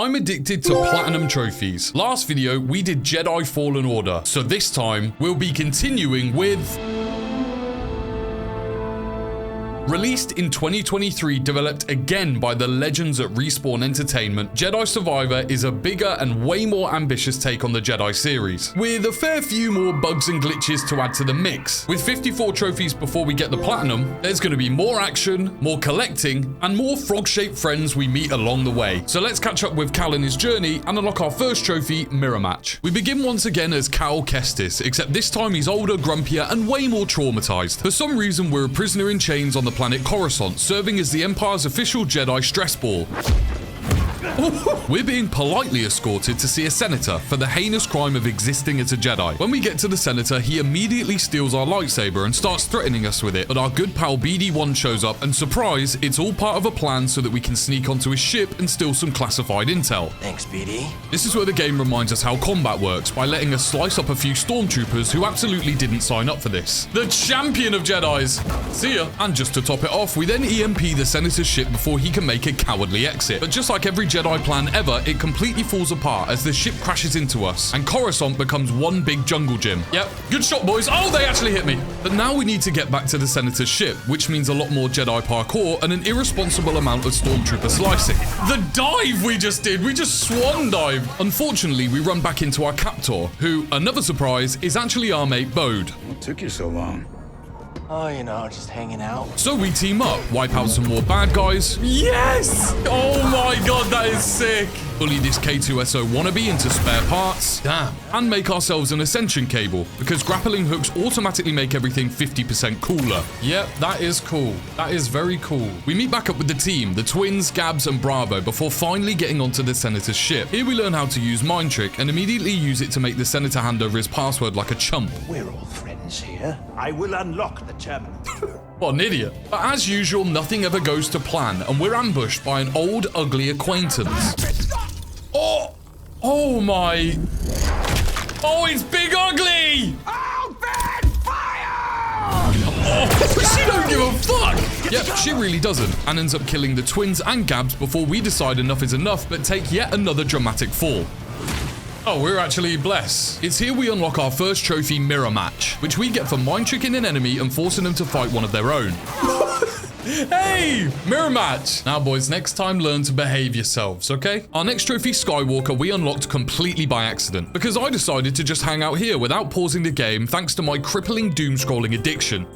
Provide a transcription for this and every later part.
I'm addicted to platinum trophies. Last video, we did Jedi Fallen Order. So this time, we'll be continuing with... Released in 2023, developed again by the legends at Respawn Entertainment, Jedi Survivor is a bigger and way more ambitious take on the Jedi series, with a fair few more bugs and glitches to add to the mix. With 54 trophies before we get the platinum, there's going to be more action, more collecting, and more frog-shaped friends we meet along the way. So let's catch up with Cal and his journey and unlock our first trophy, Mirror Match. We begin once again as Cal Kestis, except this time he's older, grumpier, and way more traumatized. For some reason, we're a prisoner in chains on the planet Coruscant, serving as the Empire's official Jedi stress ball. We're being politely escorted to see a senator for the heinous crime of existing as a Jedi. When we get to the senator, he immediately steals our lightsaber and starts threatening us with it, but our good pal BD1 shows up and surprise, it's all part of a plan so that we can sneak onto his ship and steal some classified intel. Thanks, BD. This is where the game reminds us how combat works by letting us slice up a few stormtroopers who absolutely didn't sign up for this. The champion of Jedis! See ya! And just to top it off, we then EMP the senator's ship before he can make a cowardly exit. But just like every Jedi plan ever, it completely falls apart as the ship crashes into us and Coruscant becomes one big jungle gym. Yep, good shot, boys. Oh, they actually hit me. But now we need to get back to the senator's ship, which means a lot more Jedi parkour and an irresponsible amount of stormtrooper slicing. The dive we just did, we just swan dived. Unfortunately, we run back into our captor, who, another surprise, is actually our mate Bode. What took you so long? Oh, you know, just hanging out. So we team up, wipe out some more bad guys. Yes! Oh my god, that is sick. Bully this K2SO wannabe into spare parts. Damn. And make ourselves an ascension cable, because grappling hooks automatically make everything 50% cooler. Yep, that is cool. That is very cool. We meet back up with the team, the twins, Gabs, and Bravo, before finally getting onto the senator's ship. Here we learn how to use Mind Trick and immediately use it to make the senator hand over his password like a chump. We're all friends here. I will unlock the terminal. What an idiot. But as usual, nothing ever goes to plan, and we're ambushed by an old, ugly acquaintance. Oh my... Oh, it's Big Ugly! Open fire! Oh, she don't give a fuck! Yep, she really doesn't, and ends up killing the twins and Gabs before we decide enough is enough, but take yet another dramatic fall. Oh, we're actually blessed. It's here we unlock our first trophy, Mirror Match, which we get for mind tricking an enemy and forcing them to fight one of their own. Hey, Mirror Match. Now, boys, next time learn to behave yourselves, okay? Our next trophy, Skywalker, we unlocked completely by accident because I decided to just hang out here without pausing the game thanks to my crippling doom-scrolling addiction.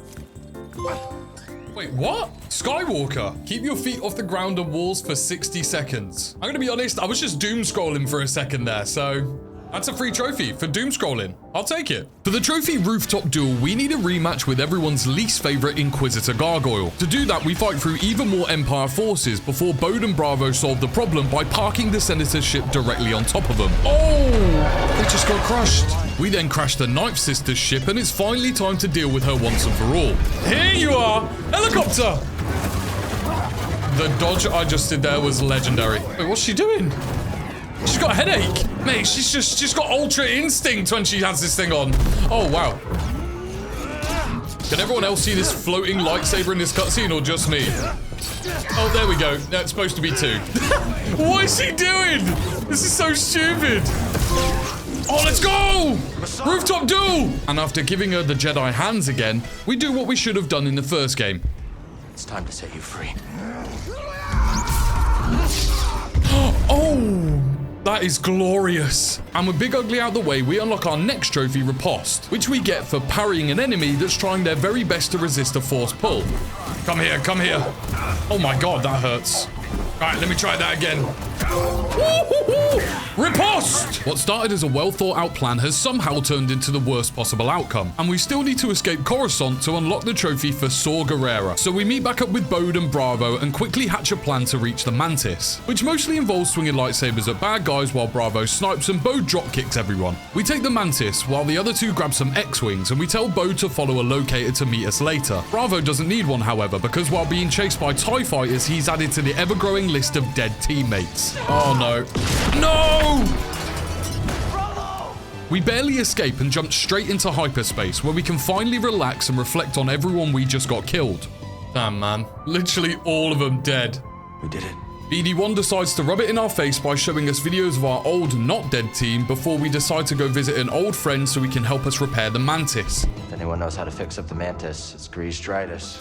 Wait, what? Skywalker, keep your feet off the ground and walls for 60 seconds. I'm gonna be honest, I was just doom-scrolling for a second there, so... That's a free trophy for doom scrolling. I'll take it. For the trophy rooftop duel, we need a rematch with everyone's least favorite Inquisitor Gargoyle. To do that, we fight through even more Empire forces before Bode and Bravo solve the problem by parking the Senator's ship directly on top of them. Oh, they just got crushed. We then crash the Ninth Sister's ship and it's finally time to deal with her once and for all. Here you are, helicopter. The dodge I just did there was legendary. Wait, what's she doing? She's got a headache. Mate, she's got ultra instinct when she has this thing on. Oh, wow. Can everyone else see this floating lightsaber in this cutscene or just me? Oh, there we go. That's supposed to be two. What is she doing? This is so stupid. Oh, let's go! Rooftop duel! And after giving her the Jedi hands again, we do what we should have done in the first game. It's time to set you free. Oh! That is glorious. And with Big Ugly out the way, we unlock our next trophy, Riposte, which we get for parrying an enemy that's trying their very best to resist a force pull. Come here, come here. Oh my god, that hurts. All right, let me try that again. Riposte! What started as a well-thought-out plan has somehow turned into the worst possible outcome, and we still need to escape Coruscant to unlock the trophy for Saw Gerrera. So we meet back up with Bode and Bravo and quickly hatch a plan to reach the Mantis, which mostly involves swinging lightsabers at bad guys while Bravo snipes and Bode drop kicks everyone. We take the Mantis while the other two grab some X-Wings, and we tell Bode to follow a locator to meet us later. Bravo doesn't need one, however, because while being chased by TIE fighters, he's added to the ever-growing list of dead teammates. Oh no. No! We barely escape and jump straight into hyperspace, where we can finally relax and reflect on everyone we just got killed. Damn, man. Literally all of them dead. We did it. BD1 decides to rub it in our face by showing us videos of our old not dead team before we decide to go visit an old friend so he can help us repair the Mantis. If anyone knows how to fix up the Mantis, it's Grease Dritus.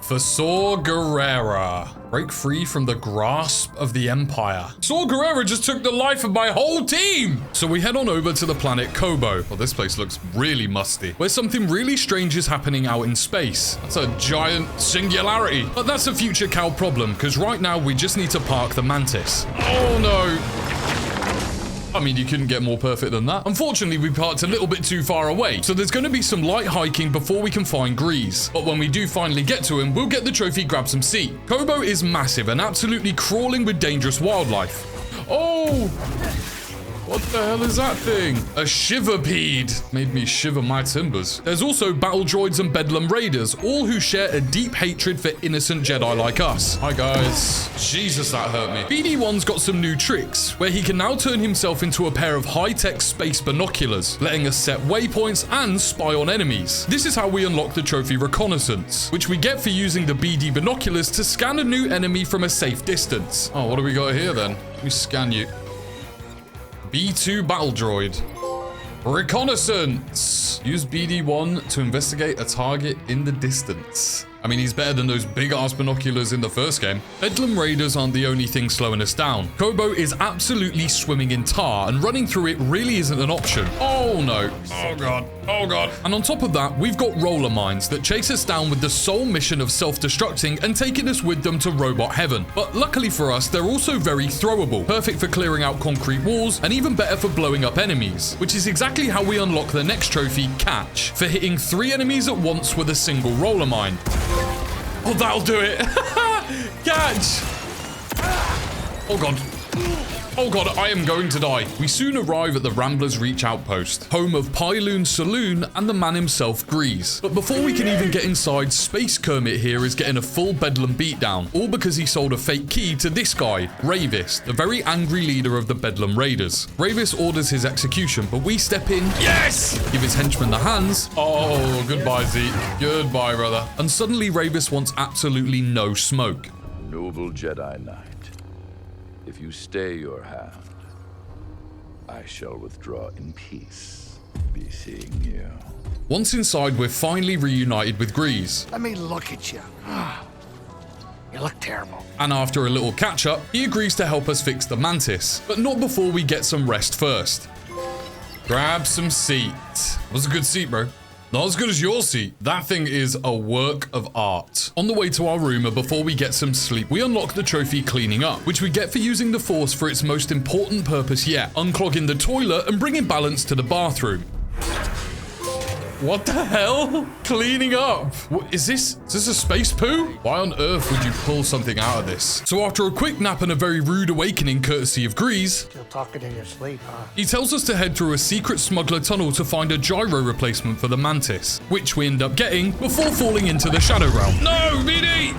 For Saw Gerrera. Break free from the grasp of the Empire. Saw Gerrera just took the life of my whole team! So we head on over to the planet Kobo. Well, this place looks really musty. Where something really strange is happening out in space. That's a giant singularity. But that's a future Cal problem, because right now we just need to park the Mantis. Oh no! I mean, you couldn't get more perfect than that. Unfortunately, we parked a little bit too far away, so there's going to be some light hiking before we can find Grease. But when we do finally get to him, we'll get the trophy Grab Some Seat. Kobo is massive and absolutely crawling with dangerous wildlife. Oh! What the hell is that thing? A shiverpede. Made me shiver my timbers. There's also battle droids and Bedlam Raiders, all who share a deep hatred for innocent Jedi like us. Hi guys. Jesus, that hurt me. BD1's got some new tricks, where he can now turn himself into a pair of high-tech space binoculars, letting us set waypoints and spy on enemies. This is how we unlock the trophy Reconnaissance, which we get for using the BD binoculars to scan a new enemy from a safe distance. Oh, what do we got here then? Let me scan you. B2 battle droid. Reconnaissance. Use BD1 to investigate a target in the distance. I mean, he's better than those big-ass binoculars in the first game. Bedlam Raiders aren't the only thing slowing us down. Kobo is absolutely swimming in tar, and running through it really isn't an option. Oh no. Oh god. Oh god. And on top of that, we've got roller mines that chase us down with the sole mission of self-destructing and taking us with them to robot heaven. But luckily for us, they're also very throwable, perfect for clearing out concrete walls, and even better for blowing up enemies, which is exactly how we unlock the next trophy, Catch, for hitting 3 enemies at once with a single roller mine. Oh, that'll do it. Catch. Oh god. Oh god, I am going to die. We soon arrive at the Ramblers Reach outpost, home of Pyloon's Saloon and the man himself, Grease. But before we can even get inside, Space Kermit here is getting a full Bedlam beatdown, all because he sold a fake key to this guy, Ravis, the very angry leader of the Bedlam Raiders. Ravis orders his execution, but we step in, yes! Give his henchman the hands. Oh, goodbye, Zeke. Goodbye, brother. And suddenly Ravis wants absolutely no smoke. Noble Jedi Knight. If you stay your hand, I shall withdraw in peace. Be seeing you. Once inside, we're finally reunited with Grease. Let me look at you. You look terrible. And after a little catch-up, he agrees to help us fix the Mantis, but not before we get some rest first. Grab some seat. That was a good seat, bro. Not as good as your seat. That thing is a work of art. On the way to our room, and before we get some sleep, we unlock the trophy Cleaning Up, which we get for using the Force for its most important purpose yet, unclogging the toilet and bringing balance to the bathroom. What the hell? Cleaning up. What, is this a space poo? Why on earth would you pull something out of this? So after a quick nap and a very rude awakening courtesy of Grease, Still talking in your sleep, huh? he tells us to head through a secret smuggler tunnel to find a gyro replacement for the Mantis, which we end up getting before falling into the Shadow Realm. No, BD!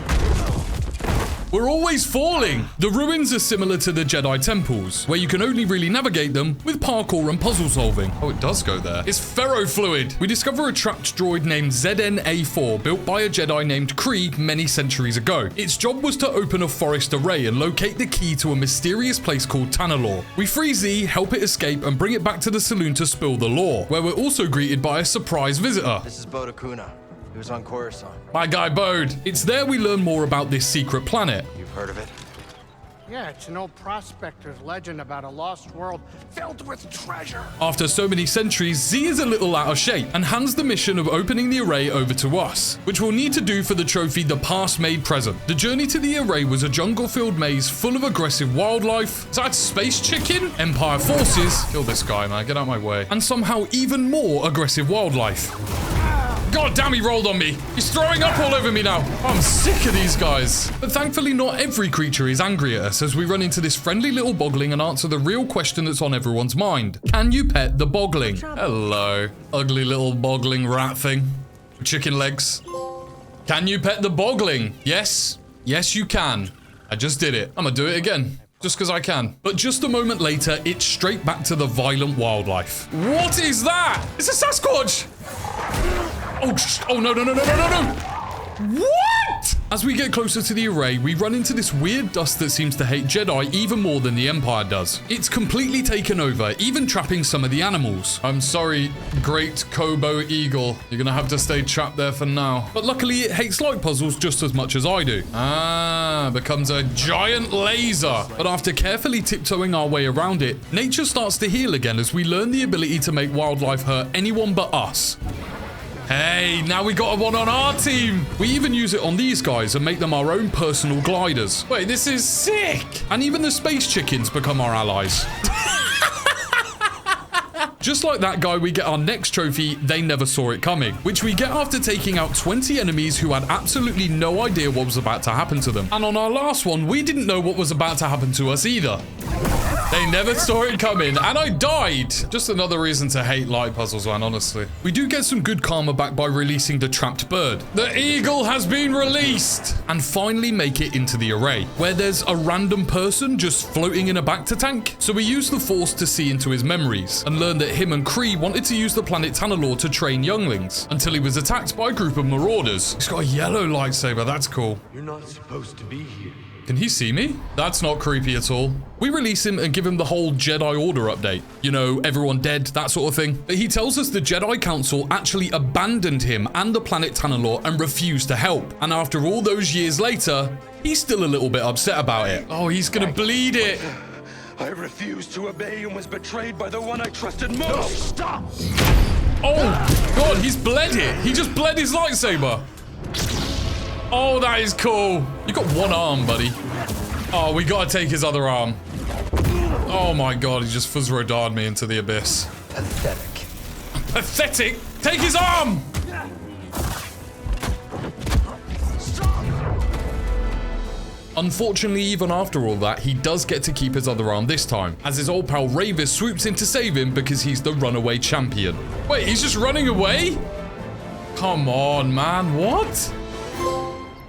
We're always falling! The ruins are similar to the Jedi temples, where you can only really navigate them with parkour and puzzle solving. Oh, it does go there. It's ferrofluid. We discover a trapped droid named ZNA4, built by a Jedi named Kree many centuries ago. Its job was to open a forest array and locate the key to a mysterious place called Tanalorr. We free Z, help it escape, and bring it back to the saloon to spill the lore, where we're also greeted by a surprise visitor. This is Bode Akuna. He was on Coruscant. My guy Bode. It's there we learn more about this secret planet. You've heard of it? Yeah, it's an old prospector's legend about a lost world filled with treasure. After so many centuries, Z is a little out of shape and hands the mission of opening the array over to us, which we'll need to do for the trophy The Past Made Present. The journey to the array was a jungle-filled maze full of aggressive wildlife. Is that space chicken? Empire forces. Kill this guy, man. Get out of my way. And somehow even more aggressive wildlife. God damn, he rolled on me. He's throwing up all over me now. I'm sick of these guys. But thankfully, not every creature is angry at us as we run into this friendly little bogling and answer the real question that's on everyone's mind. Can you pet the bogling? Hello, ugly little bogling rat thing. Chicken legs. Can you pet the bogling? Yes. Yes, you can. I just did it. I'm gonna do it again. Just because I can. But just a moment later, it's straight back to the violent wildlife. What is that? It's a Sasquatch. Oh, no. What? that. As we get closer to the array, we run into this weird dust that seems to hate Jedi even more than the Empire does. It's completely taken over, even trapping some of the animals. I'm sorry, great Kobo eagle. You're gonna have to stay trapped there for now. But luckily, it hates light puzzles just as much as I do. Becomes a giant laser. But after carefully tiptoeing our way around it, nature starts to heal again as we learn the ability to make wildlife hurt anyone but us. Hey, now we got one on our team. We even use it on these guys and make them our own personal gliders. Wait, this is sick. And even the space chickens become our allies. Just like that guy, we get our next trophy, They Never Saw It Coming, which we get after taking out 20 enemies who had absolutely no idea what was about to happen to them. And on our last one, we didn't know what was about to happen to us either. They never saw it coming, and I died. Just another reason to hate light puzzles, man, honestly. We do get some good karma back by releasing the trapped bird. The eagle has been released! And finally make it into the array, where there's a random person just floating in a bacta tank. So we use the Force to see into his memories, and learn that him and Kree wanted to use the planet Tanalorr to train younglings, until he was attacked by a group of marauders. He's got a yellow lightsaber, that's cool. You're not supposed to be here. Can he see me? That's not creepy at all. We release him and give him the whole Jedi Order update. You know, everyone dead, that sort of thing. But he tells us the Jedi Council actually abandoned him and the planet Tanalorr and refused to help. And after all those years later, he's still a little bit upset about it. Oh, he's gonna bleed it. I refused to obey and was betrayed by the one I trusted most. No, stop! Oh, God, he's bled it. He just bled his lightsaber. Oh, that is cool. You got one arm, buddy. Oh, we gotta take his other arm. Oh my God, he just fuzz rodar'd me into the abyss. Pathetic. Pathetic? Take his arm! Unfortunately, even after all that, he does get to keep his other arm this time, as his old pal Ravis swoops in to save him because he's the runaway champion. Wait, he's just running away? Come on, man, what?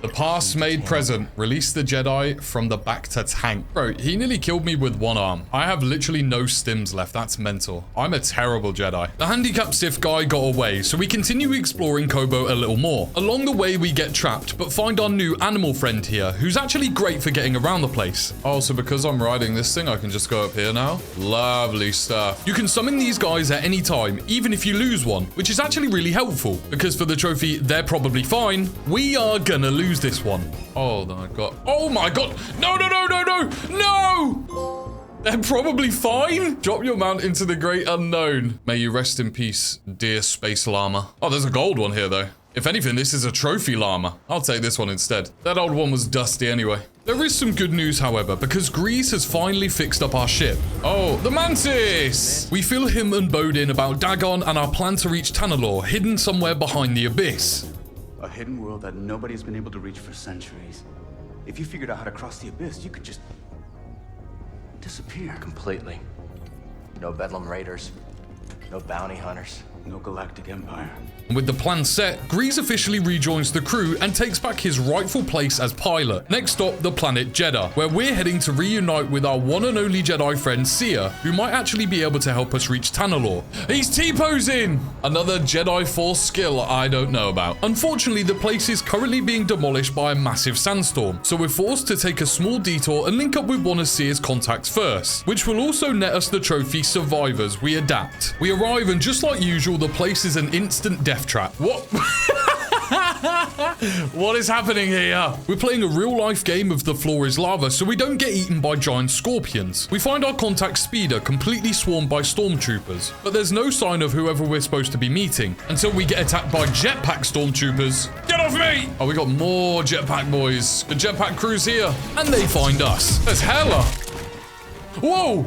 The past made present. Release the Jedi from the bacta tank. Bro, he nearly killed me with one arm. I have literally no stims left. That's mental. I'm a terrible Jedi. The handicapped Sith guy got away, so we continue exploring Kobo a little more. Along the way, we get trapped, but find our new animal friend here, who's actually great for getting around the place. Oh, so because I'm riding this thing, I can just go up here now? Lovely stuff. You can summon these guys at any time, even if you lose one, which is actually really helpful, because for the trophy, they're probably fine. We are gonna lose this one. Oh my God. Oh my God. No, no, no, no, no, no. They're probably fine. Drop your mount into the great unknown. May you rest in peace, dear space llama. Oh, there's a gold one here though. If anything, this is a trophy llama. I'll take this one instead. That old one was dusty anyway. There is some good news, however, because Grease has finally fixed up our ship. Oh, the Mantis! We fill him and Bode in about Dagon and our plan to reach Tanalorr, hidden somewhere behind the abyss. A hidden world that nobody's been able to reach for centuries. If you figured out how to cross the abyss, you could just disappear. Completely. No Bedlam Raiders. No bounty hunters. No galactic empire. And with the plan set, Grease officially rejoins the crew and takes back his rightful place as pilot. Next stop, the planet Jeddah, where we're heading to reunite with our one and only Jedi friend Sia, who might actually be able to help us reach Tanalorr. He's T-posing! Another Jedi Force skill I don't know about. Unfortunately, the place is currently being demolished by a massive sandstorm, so we're forced to take a small detour and link up with one of Sia's contacts first, which will also net us the trophy Survivors We Adapt. We arrive and just like usual, the place is an instant death trap. What? What is happening here? We're playing a real-life game of the floor is lava, so we don't get eaten by giant scorpions. We find our contact Speeder completely swarmed by stormtroopers, but there's no sign of whoever we're supposed to be meeting until we get attacked by jetpack stormtroopers. Get off me! Oh, we got more jetpack boys. The jetpack crew's here, and they find us. There's hella. Whoa!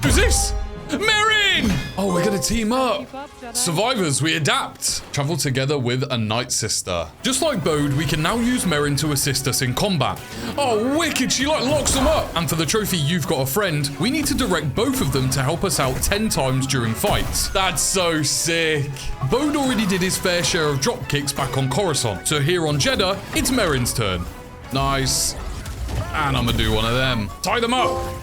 Who's this? Merrin! Oh, we're gonna team up. Survivors, we adapt. Travel together with a Night Sister. Just like Bode, we can now use Merrin to assist us in combat. Oh, wicked, she like locks them up. And for the trophy You've Got a Friend, we need to direct both of them to help us out 10 times during fights. That's so sick. Bode already did his fair share of drop kicks back on Coruscant. So here on Jeddah, it's Merrin's turn. Nice. And I'm gonna do one of them. Tie them up.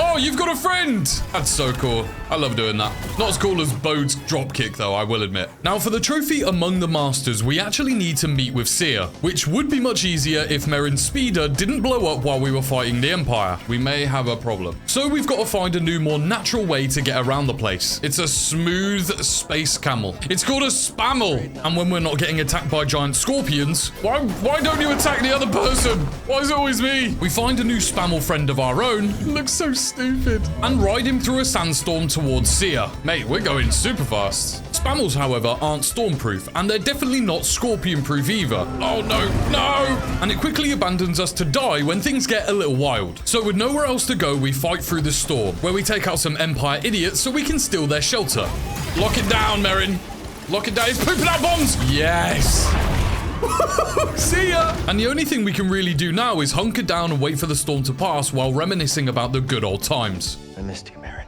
Oh, you've got a friend. That's so cool. I love doing that. Not as cool as Bode's dropkick, though, I will admit. Now, for the trophy Among the Masters, we actually need to meet with Seer, which would be much easier if Merrin's speeder didn't blow up while we were fighting the Empire. We may have a problem. So we've got to find a new, more natural way to get around the place. It's a smooth space camel. It's called a spammel. And when we're not getting attacked by giant scorpions, why don't you attack the other person? Why is it always me? We find a new spammel friend of our own. It looks so stupid. And ride him through a sandstorm towards Seer. Mate, we're going super fast. Spammels, however, aren't stormproof, and they're definitely not scorpion-proof either. Oh no, no! And it quickly abandons us to die when things get a little wild. So with nowhere else to go, we fight through the storm, where we take out some Empire idiots so we can steal their shelter. Lock it down, Merrin. Lock it down. He's pooping out bombs! Yes! See ya! And the only thing we can really do now is hunker down and wait for the storm to pass while reminiscing about the good old times. I missed you, Merrin.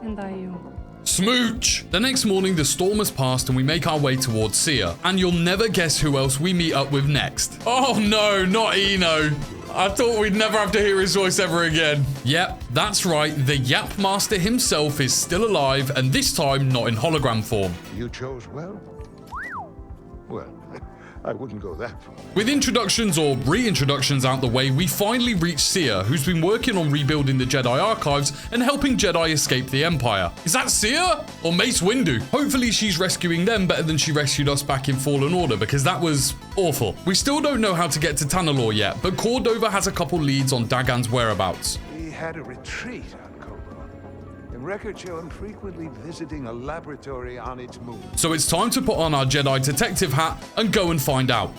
And I you. Smooch! The next morning, the storm has passed and we make our way towards Seer. And you'll never guess who else we meet up with next. Oh no, not Eno. I thought we'd never have to hear his voice ever again. Yep, that's right. The Yap Master himself is still alive, and this time not in hologram form. You chose well? Well, I wouldn't go that far. With introductions or reintroductions out the way, we finally reach Seer, who's been working on rebuilding the Jedi archives and helping Jedi escape the Empire. Is that Seer? Or Mace Windu? Hopefully she's rescuing them better than she rescued us back in Fallen Order, because that was awful. We still don't know how to get to Tanalorr yet, but Cordova has a couple leads on Dagan's whereabouts. He had a retreat on Kobo. The records show him frequently visiting a laboratory on its moon. So it's time to put on our Jedi detective hat and go and find out.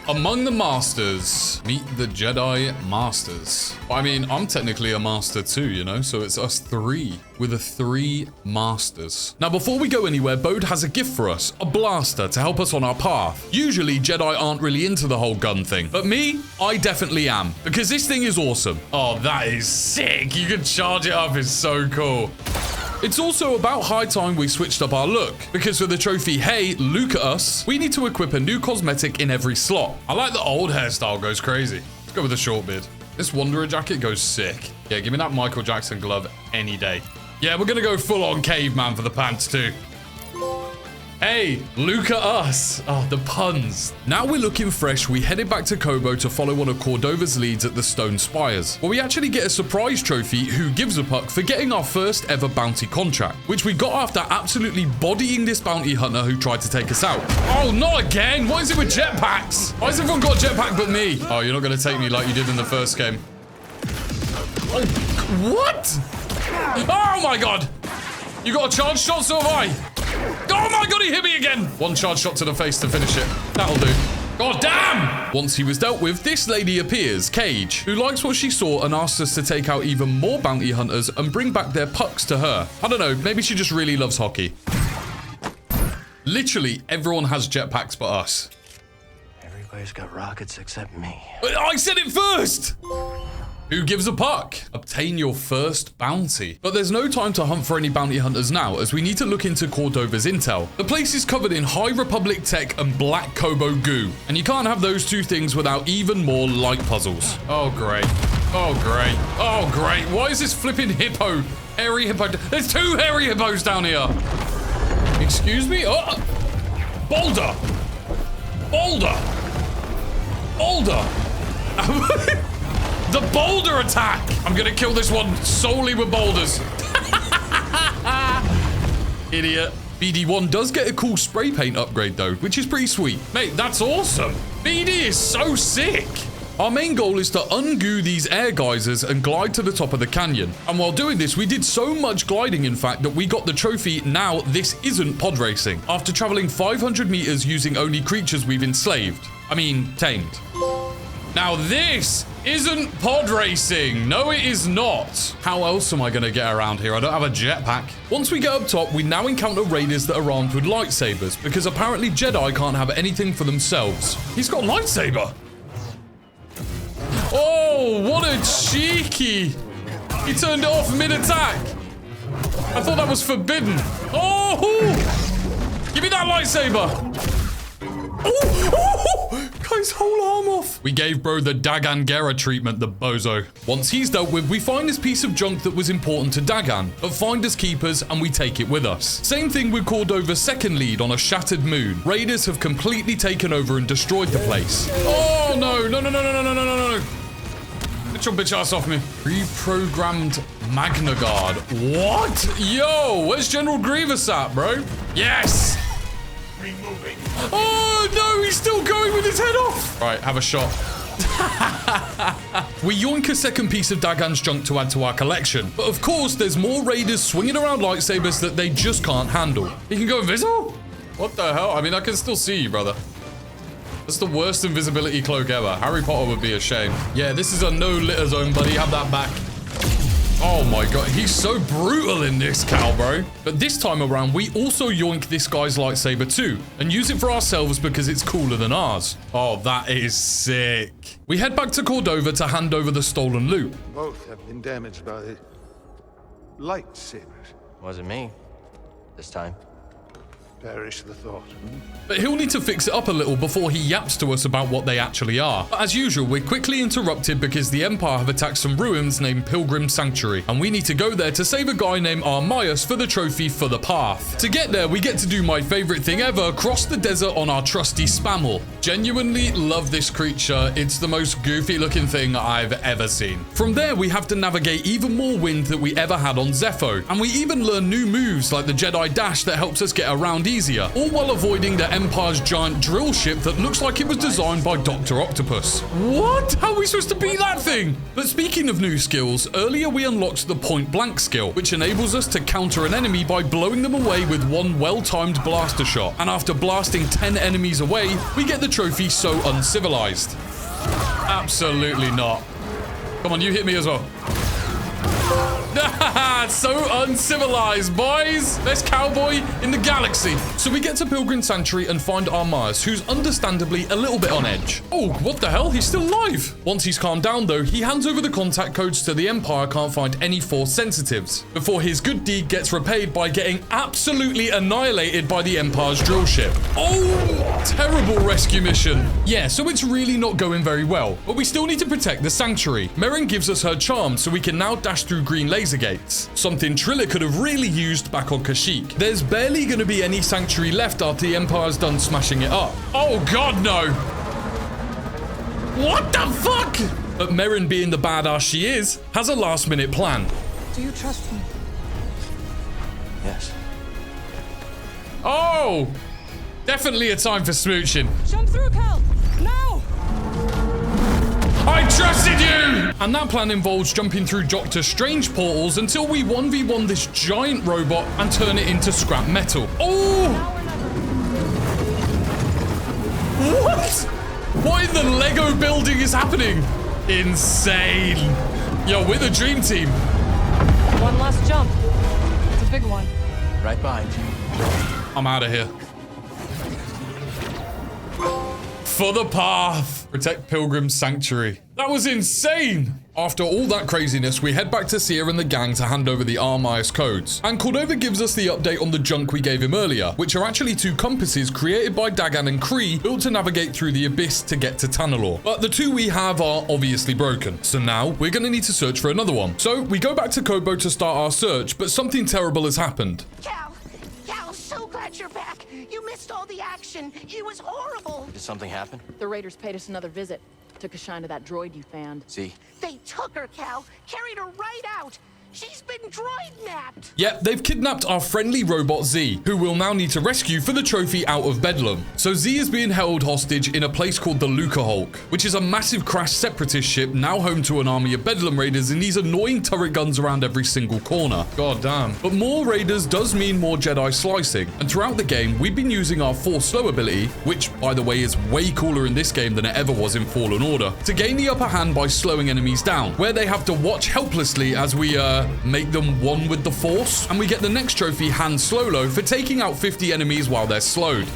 Among the Masters. Meet the Jedi Masters. I mean, I'm technically a master too, you know, so it's us three with the 3 masters. Now, before we go anywhere, Bode has a gift for us, a blaster to help us on our path. Usually, Jedi aren't really into the whole gun thing, but me, I definitely am, because this thing is awesome. Oh, that is sick. You can charge it up. It's so cool. It's also about high time we switched up our look, because for the trophy, hey, look at us, we need to equip a new cosmetic in every slot. I like the old hairstyle, goes crazy. Let's go with the short beard. This Wanderer jacket goes sick. Yeah, give me that Michael Jackson glove any day. Yeah, we're gonna go full on caveman for the pants too. Hey, look at us. Oh, the puns. Now we're looking fresh, we headed back to Kobo to follow one of Cordova's leads at the Stone Spires, where we actually get a surprise trophy, Who Gives a Puck, for getting our first ever bounty contract, which we got after absolutely bodying this bounty hunter who tried to take us out. Oh, not again. What is it with jetpacks? Why has everyone got a jetpack but me? Oh, you're not going to take me like you did in the first game. Oh, what? Oh my God. You got a charge shot, so have I. Oh my God, he hit me again. One charge shot to the face to finish it. That'll do. God damn! Once he was dealt with, this lady appears, Cage, who likes what she saw and asked us to take out even more bounty hunters and bring back their pucks to her. I don't know, maybe she just really loves hockey. Literally, everyone has jetpacks but us. Everybody's got rockets except me. But I said it first! Who gives a puck? Obtain your first bounty. But there's no time to hunt for any bounty hunters now, as we need to look into Cordova's intel. The place is covered in High Republic tech and black Kobo goo, and you can't have those two things without even more light puzzles. Oh, great. Oh, great. Oh, great. Why is this flipping hippo? Hairy hippo. There's 2 hairy hippos down here. Excuse me? Oh! Boulder! Boulder! Boulder! The boulder attack! I'm gonna kill this one solely with boulders. Idiot. BD1 does get a cool spray paint upgrade though, which is pretty sweet. Mate, that's awesome. BD is so sick. Our main goal is to ungoo these air geysers and glide to the top of the canyon. And while doing this, we did so much gliding, in fact, that we got the trophy Now This Isn't Pod Racing, after traveling 500 meters using only creatures we've enslaved. I mean, tamed. Now this isn't pod racing. No, it is not. How else am I going to get around here? I don't have a jetpack. Once we get up top, we now encounter raiders that are armed with lightsabers, because apparently Jedi can't have anything for themselves. He's got a lightsaber. Oh, what a cheeky. He turned it off mid-attack. I thought that was forbidden. Oh, give me that lightsaber. Oh, Guy's whole arm off. We gave bro the Dagan Gera treatment, the bozo. Once he's dealt with, we find this piece of junk that was important to Dagan, but find us keepers and we take it with us. Same thing with Cordova's second lead on a shattered moon. Raiders have completely taken over and destroyed the place. Oh no, no, no, no, no, no, no, no, no. Get your bitch ass off me. Reprogrammed Magna Guard. What? Yo, where's General Grievous at, bro? Yes! Removing. Oh no, he's still going with his head off. Right, have a shot. We yoink a second piece of Dagan's junk to add to our collection. But of course, there's more raiders swinging around lightsabers that they just can't handle. He can go invisible? What the hell? I mean, I can still see you, brother. That's the worst invisibility cloak ever. Harry Potter would be ashamed. Yeah, this is a no litter zone, buddy. Have that back. Oh my god, he's so brutal in this, Cal, bro. But this time around, we also yoink this guy's lightsaber too, and use it for ourselves because it's cooler than ours. Oh, that is sick. We head back to Cordova to hand over the stolen loot. Both have been damaged by lightsabers. Wasn't me. This time. Perish the thought. But he'll need to fix it up a little before he yaps to us about what they actually are. But as usual, we're quickly interrupted because the Empire have attacked some ruins named Pilgrim Sanctuary, and we need to go there to save a guy named Armias for the trophy for the path. To get there, we get to do my favorite thing ever, cross the desert on our trusty Spammel. Genuinely love this creature. It's the most goofy looking thing I've ever seen. From there, we have to navigate even more wind that we ever had on Zepho, and we even learn new moves like the Jedi Dash that helps us get around easier, all while avoiding the Empire's giant drill ship that looks like it was designed by Dr. Octopus. What? How are we supposed to beat that thing? But speaking of new skills, earlier we unlocked the point blank skill, which enables us to counter an enemy by blowing them away with one well-timed blaster shot. And after blasting 10 enemies away, we get the trophy So Uncivilized. Absolutely not. Come on, you hit me as well. So uncivilized, boys. Best cowboy in the galaxy. So we get to Pilgrim Sanctuary and find Armias, who's understandably a little bit on edge. Oh, what the hell? He's still alive. Once he's calmed down, though, he hands over the contact codes to the Empire can't find any Force sensitives, before his good deed gets repaid by getting absolutely annihilated by the Empire's drill ship. Oh, terrible rescue mission. Yeah, so it's really not going very well, but we still need to protect the Sanctuary. Merrin gives us her charm, so we can now dash through green laser gates, something Triller could have really used back on Kashyyyk. There's barely going to be any Sanctuary left after the Empire's done smashing it up. Oh god, no! What the fuck? But Merrin, being the badass she is, has a last-minute plan. Do you trust me? Yes. Oh! Definitely a time for smooching. Jump through, Cal! Now! I trusted you! And that plan involves jumping through Doctor Strange portals until we 1v1 this giant robot and turn it into scrap metal. Oh! What? What in the Lego building is happening? Insane. Yo, we're the dream team. One last jump. It's a big one. Right behind you. I'm out of here. For the path. Protect Pilgrim Sanctuary. That was insane. After all that craziness, we head back to Seer and the gang to hand over the Armias codes. And Cordova gives us the update on the junk we gave him earlier, which are actually two compasses created by Dagan and Kree, built to navigate through the abyss to get to Tanalorr. But the two we have are obviously broken. So now we're going to need to search for another one. So we go back to Kobo to start our search, but something terrible has happened. Cal, so glad you're back. You missed all the action. It was horrible. Did something happen? The Raiders paid us another visit. Took a shine to that droid you found. See? They took her, Cal. Carried her right out. She's been droid-napped. Yep, they've kidnapped our friendly robot Z, who we'll now need to rescue for the trophy out of Bedlam. So Z is being held hostage in a place called the Luca Hulk, which is a massive crashed separatist ship now home to an army of Bedlam raiders and these annoying turret guns around every single corner. God damn. But more raiders does mean more Jedi slicing, and throughout the game, we've been using our Force Slow ability, which, by the way, is way cooler in this game than it ever was in Fallen Order, to gain the upper hand by slowing enemies down, where they have to watch helplessly as we, make them one with the Force, and we get the next trophy, Han Solo, for taking out 50 enemies while they're slowed.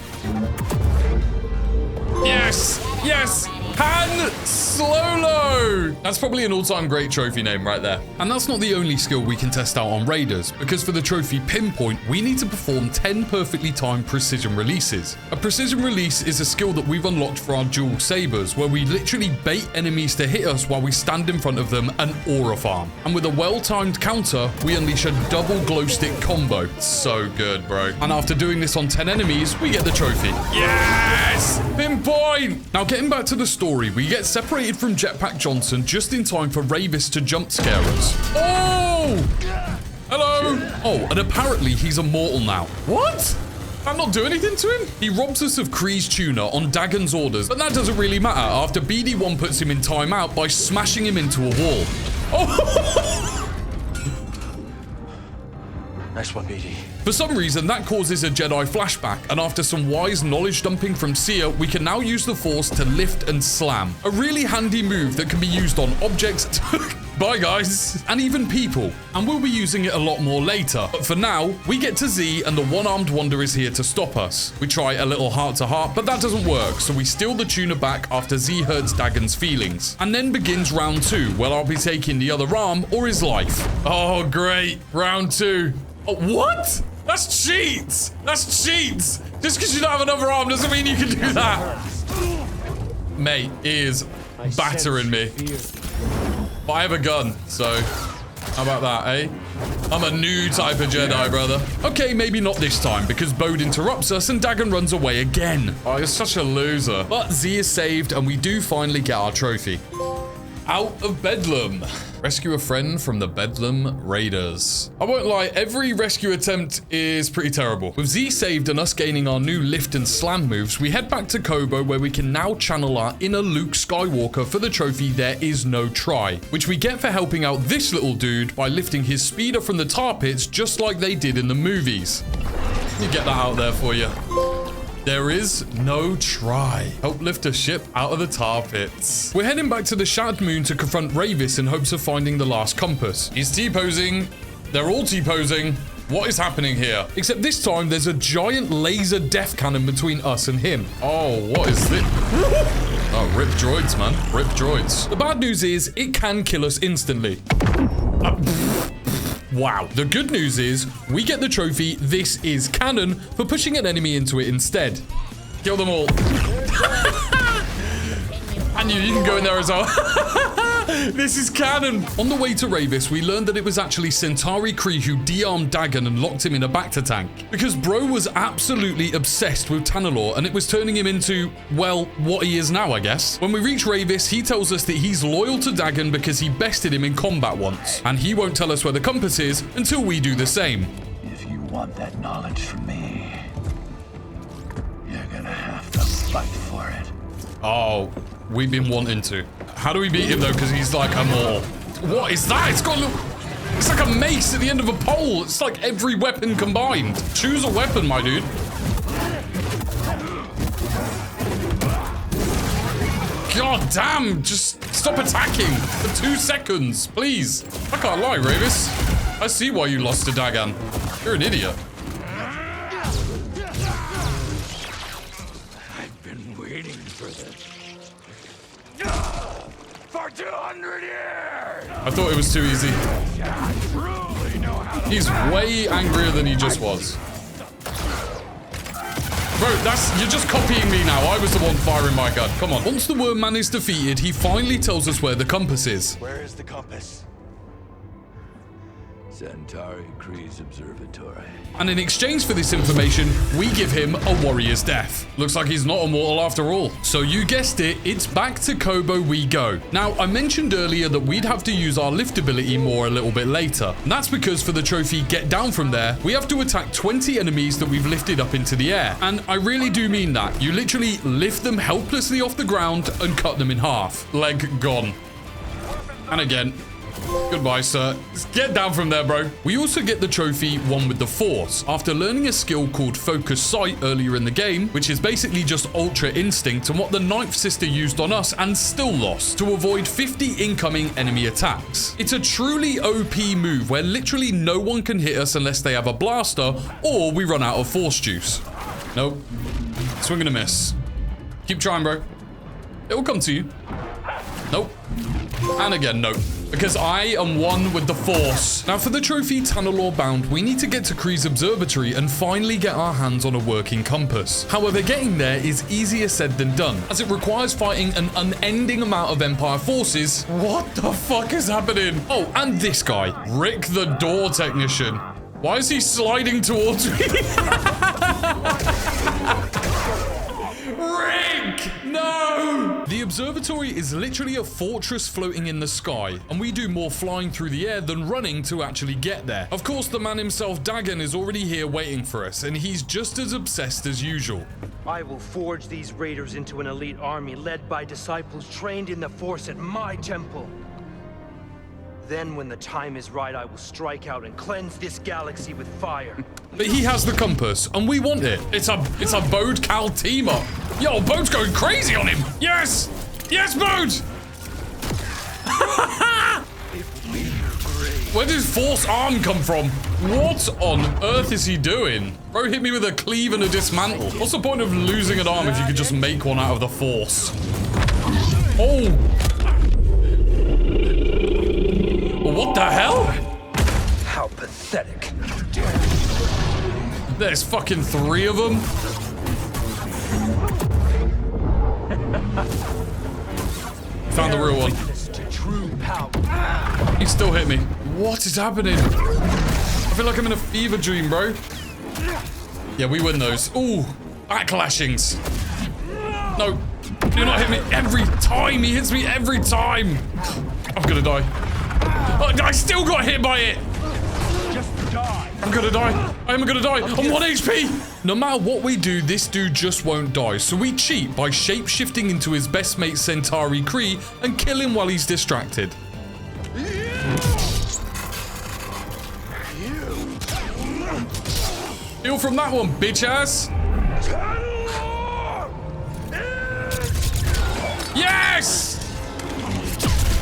Yes! Yes! Han Solo! That's probably an all-time great trophy name right there. And that's not the only skill we can test out on Raiders, because for the trophy Pinpoint, we need to perform 10 perfectly timed precision releases. A precision release is a skill that we've unlocked for our dual sabers, where we literally bait enemies to hit us while we stand in front of them and aura farm. And with a well-timed counter, we unleash a double glow stick combo. So good, bro. And after doing this on 10 enemies, we get the trophy. Yes! Pinpoint! Now, getting back to the story, we get separated from Jetpack Johnson just in time for Ravis to jump scare us. Oh! Hello! Oh, and apparently he's immortal now. What? Did I not do anything to him? He robs us of Kree's tuna on Dagon's orders, but that doesn't really matter after BD1 puts him in timeout by smashing him into a wall. Oh! Nice one, BD. For some reason, that causes a Jedi flashback, and after some wise knowledge dumping from Sia, we can now use the Force to lift and slam. A really handy move that can be used on objects, bye guys, and even people. And we'll be using it a lot more later. But for now, we get to Z, and the one-armed wonder is here to stop us. We try a little heart-to-heart, but that doesn't work, so we steal the tuna back after Z hurts Dagon's feelings. And then begins round 2, where I'll be taking the other arm or his life. Oh, great. Round 2. Oh, what? That's cheats! That's cheats! Just because you don't have another arm doesn't mean you can do that. Mate, he is battering me. But I have a gun, so how about that, eh? I'm a new type of Jedi, brother. Okay, maybe not this time, because Bode interrupts us and Dagon runs away again. Oh, you're such a loser. But Z is saved, and we do finally get our trophy. Out of Bedlam. Rescue a friend from the Bedlam Raiders. I won't lie, every rescue attempt is pretty terrible. With Z saved and us gaining our new lift and slam moves, we head back to Kobo, where we can now channel our inner Luke Skywalker for the trophy There Is No Try, which we get for helping out this little dude by lifting his speeder from the tar pits just like they did in the movies. Let me get that out there for you. There is no try. Help lift a ship out of the tar pits. We're heading back to the Shattered Moon to confront Ravis in hopes of finding the last compass. He's T-posing. They're all T-posing. What is happening here? Except this time, there's a giant laser death cannon between us and him. Oh, what is this? Oh, rip droids, man. Rip droids. The bad news is, it can kill us instantly. Wow. The good news is, we get the trophy This Is Canon for pushing an enemy into it instead. Kill them all. And you can go in there as well. This is canon. On the way to Ravis, we learned that it was actually Centauri Kree who de-armed Dagon and locked him in a Bacta tank. Because bro was absolutely obsessed with Tanalorr, and it was turning him into, well, what he is now, I guess. When we reach Ravis, he tells us that he's loyal to Dagon because he bested him in combat once. And he won't tell us where the compass is until we do the same. If you want that knowledge from me, you're gonna have to fight for it. Oh, we've been wanting to. How do we beat him though? Because he's like immortal. What is that? It's got a little... It's like a mace at the end of a pole. It's like every weapon combined. Choose a weapon, my dude. God damn, just stop attacking for 2 seconds, please. I can't lie, Ravis. I see why you lost to Dagon. You're an idiot. I've been waiting for this. For 200 years! I thought it was too easy. He's way angrier than he just was. Bro, you're just copying me now. I was the one firing my gun. Come on. Once the Worm Man is defeated, he finally tells us where the compass is. Where is the compass? Centauri Kree's observatory. And in exchange for this information, we give him a warrior's death. Looks like he's not immortal after all. So you guessed it, it's back to Kobo we go. Now, I mentioned earlier that we'd have to use our lift ability more a little bit later. And that's because for the trophy Get Down From There, we have to attack 20 enemies that we've lifted up into the air. And I really do mean that. You literally lift them helplessly off the ground and cut them in half. Leg gone. And again. Goodbye, sir. Just get down from there, bro. We also get the trophy One with the Force after learning a skill called Focus Sight earlier in the game, which is basically just Ultra Instinct and what the Ninth Sister used on us and still lost to avoid 50 incoming enemy attacks. It's a truly OP move where literally no one can hit us unless they have a blaster or we run out of Force juice. Nope. Swing and a miss. Keep trying, bro. It will come to you. Nope. And again, nope. Because I am one with the Force. Now for the trophy Tanalorr bound, we need to get to Kree's observatory and finally get our hands on a working compass. However, getting there is easier said than done, as it requires fighting an unending amount of Empire forces. What the fuck is happening? Oh, and this guy, Rick the door technician. Why is he sliding towards me? Rick! No! The observatory is literally a fortress floating in the sky, and we do more flying through the air than running to actually get there. Of course, the man himself, Dagon, is already here waiting for us, and he's just as obsessed as usual. I will forge these raiders into an elite army led by disciples trained in the Force at my temple. Then, when the time is right, I will strike out and cleanse this galaxy with fire. But he has the compass, and we want it. It's a Bode Cal team up. Yo, Bode's going crazy on him. Yes! Yes, Bode! Where did his Force arm come from? What on earth is he doing? Bro hit me with a cleave and a dismantle. What's the point of losing an arm if you could just make one out of the Force? Oh! What the hell? How pathetic. There's fucking 3 of them. Found the real one. He still hit me. What is happening? I feel like I'm in a fever dream, bro. Yeah, we win those. Ooh, backlashings. No, do not hit me every time. He hits me every time. I'm gonna die. I still got hit by it. Just die. I'm gonna die. I am gonna die. I'm 1 HP. No matter what we do, this dude just won't die. So we cheat by shape-shifting into his best mate Centauri Kree and kill him while he's distracted. Heal from that one, bitch ass. Yes!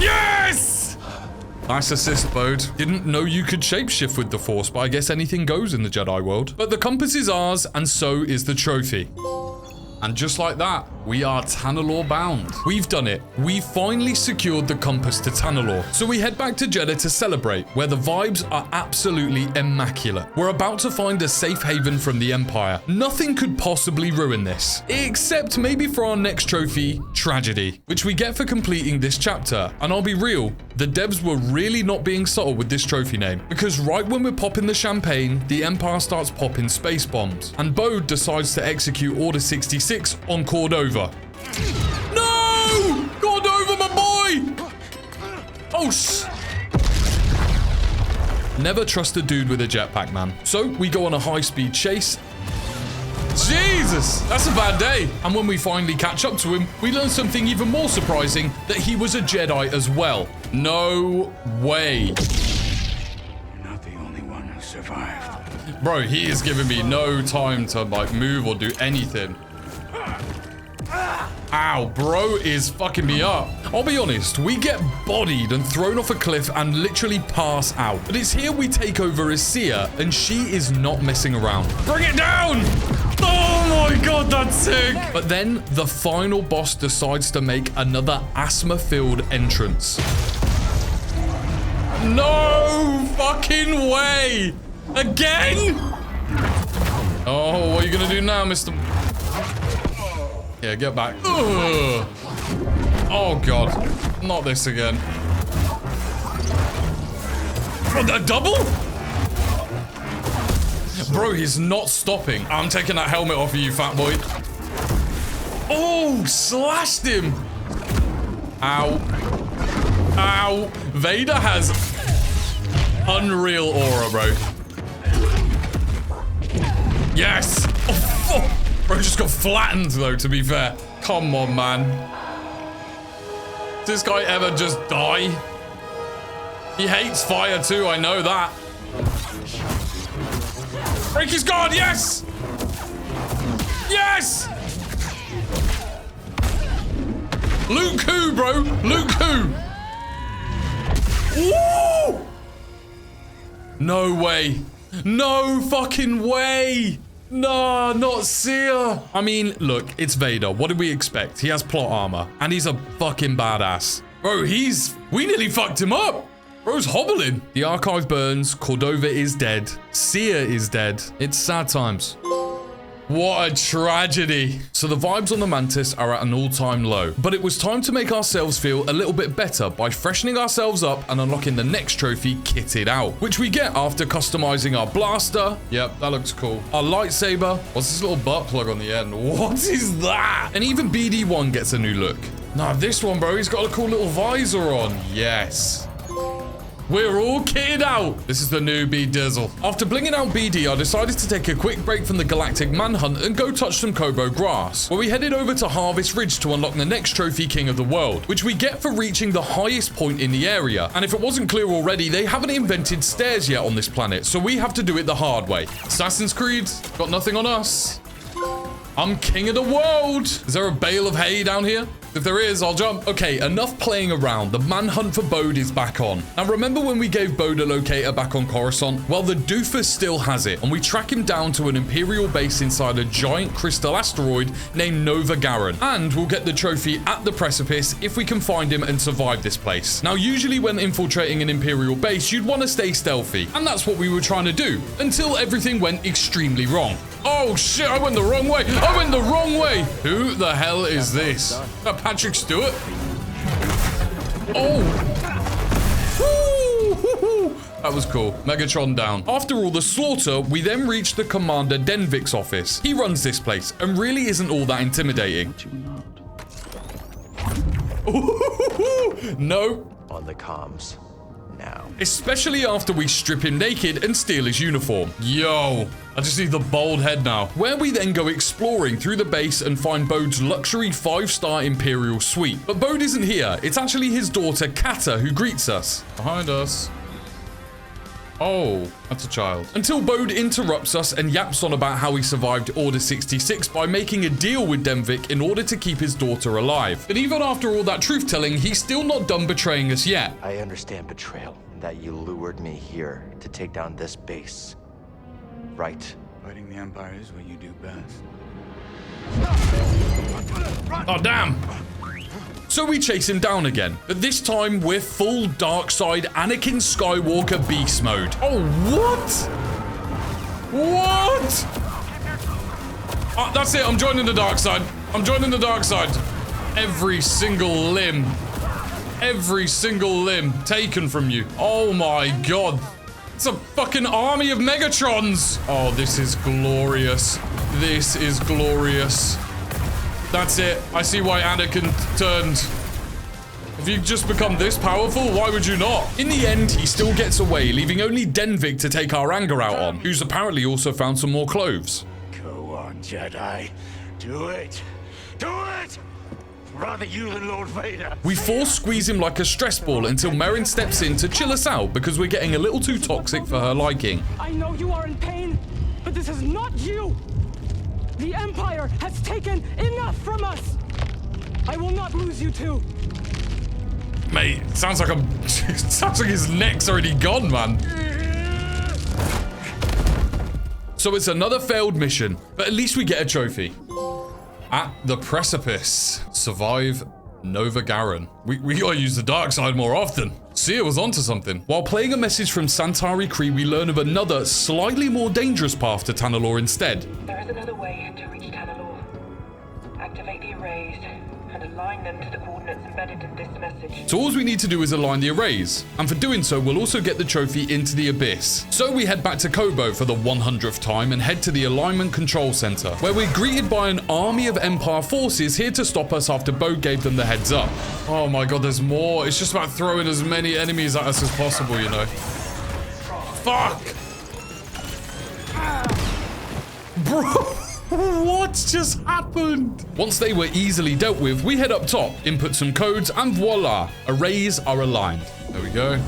Yes! Nice assist, Bode. Didn't know you could shapeshift with the Force, but I guess anything goes in the Jedi world. But the compass is ours, and so is the trophy. And just like that, we are Tanalorr bound. We've done it. We finally secured the compass to Tanalorr. So we head back to Jeddah to celebrate, where the vibes are absolutely immaculate. We're about to find a safe haven from the Empire. Nothing could possibly ruin this, except maybe for our next trophy, Tragedy, which we get for completing this chapter. And I'll be real, the devs were really not being subtle with this trophy name, because right when we're popping the champagne, the Empire starts popping space bombs, and Bode decides to execute Order 66 on Cordova. No! Cordova, my boy! Oh, never trust a dude with a jetpack, man. So we go on a high-speed chase. Jesus, that's a bad day. And when we finally catch up to him, we learn something even more surprising, that he was a Jedi as well. No way. You're not the only one who survived. Bro, he is giving me no time to like move or do anything. Ow, bro is fucking me up. I'll be honest, we get bodied and thrown off a cliff and literally pass out. But it's here we take over as Sia, and she is not messing around. Bring it down! Oh my god, that's sick! But then the final boss decides to make another asthma-filled entrance. No fucking way! Again? Oh, what are you gonna do now, Mr. Yeah, get back. Ugh. Oh god, not this again. Oh, a double? Bro, he's not stopping. I'm taking that helmet off of you, fat boy. Oh, slashed him. Ow. Ow. Vader has unreal aura, bro. Yes. Oh, fuck. Bro just got flattened, though, to be fair. Come on, man. Does this guy ever just die? He hates fire, too. I know that. Break his guard, yes! Yes! Luke who, bro? Luke who? Woo! No way. No fucking way. No, not Seer. I mean, look, it's Vader. What did we expect? He has plot armor, and he's a fucking badass. Bro, we nearly fucked him up. Bro's hobbling. The archive burns. Cordova is dead. Seer is dead. It's sad times. What a tragedy. So the vibes on the Mantis are at an all-time low, but it was time to make ourselves feel a little bit better by freshening ourselves up and unlocking the next trophy kitted out, which we get after customizing our blaster. Yep, that looks cool. Our lightsaber. What's this little butt plug on the end? What is that? And even BD1 gets a new look. Nah, this one, bro, he's got a cool little visor on. Yes. We're all kitted out. This is the new B-Dizzle. After blinging out BD, I decided to take a quick break from the galactic manhunt and go touch some Kobo grass, where we headed over to Harvest Ridge to unlock the next trophy king of the world, which we get for reaching the highest point in the area. And if it wasn't clear already, they haven't invented stairs yet on this planet, so we have to do it the hard way. Assassin's Creed, got nothing on us. I'm king of the world. Is there a bale of hay down here? If there is, I'll jump. Okay, enough playing around. The manhunt for Bode is back on. Now, remember when we gave Bode a locator back on Coruscant? Well, the doofus still has it, and we track him down to an Imperial base inside a giant crystal asteroid named Nova Garen. And we'll get the trophy at the precipice if we can find him and survive this place. Now, usually when infiltrating an Imperial base, you'd want to stay stealthy, and that's what we were trying to do, until everything went extremely wrong. Oh shit, I went the wrong way. I went the wrong way. Who the hell is this? Patrick Stewart? Oh. Woo. That was cool. Megatron down. After all the slaughter, we then reach the Commander Denvik's office. He runs this place and really isn't all that intimidating. No. On the comms. Now. Especially after we strip him naked and steal his uniform. Yo, I just need the bald head now. Where we then go exploring through the base and find Bode's luxury 5-star Imperial suite. But Bode isn't here. It's actually his daughter, Kata, who greets us. Behind us. Oh, that's a child. Until Bode interrupts us and yaps on about how he survived Order 66 by making a deal with Denvik in order to keep his daughter alive. But even after all that truth-telling, he's still not done betraying us yet. I understand betrayal, that you lured me here to take down this base. Right? Fighting the Empire is what you do best. Oh, damn. So we chase him down again, but this time we're full dark side Anakin Skywalker beast mode. Oh, what? What? Oh, that's it. I'm joining the dark side. I'm joining the dark side. Every single limb taken from you. Oh my God. It's a fucking army of Megatrons. Oh, this is glorious. This is glorious. That's it. I see why Anakin turned. If you just become this powerful, why would you not? In the end, he still gets away, leaving only Denvik to take our anger out on, who's apparently also found some more cloves. Go on, Jedi. Do it. Do it! Rather you than Lord Vader. We force squeeze him like a stress ball until Merrin steps in to chill us out because we're getting a little too toxic for her liking. I know you are in pain, but this is not you. The Empire has taken enough from us! I will not lose you two! Mate, sounds like his neck's already gone, man. So it's another failed mission, but at least we get a trophy. At the precipice. Survive Nova Garen. We gotta use the dark side more often. Seer was onto something. While playing a message from Santari Kree, we learn of another, slightly more dangerous path to Tanalorr instead. There is another way to reach Tanalorr. Activate the arrays and align them to the coordinates embedded in this message. So all we need to do is align the arrays, and for doing so, we'll also get the trophy into the Abyss. So we head back to Kobo for the 100th time and head to the Alignment Control Center, where we're greeted by an army of Empire forces here to stop us after Bode gave them the heads up. Oh my God, there's more. It's just about throwing as many enemies at us as possible, you know. Fuck! Bro! What just happened? Once they were easily dealt with, we head up top, input some codes, and voila, arrays are aligned. There we go.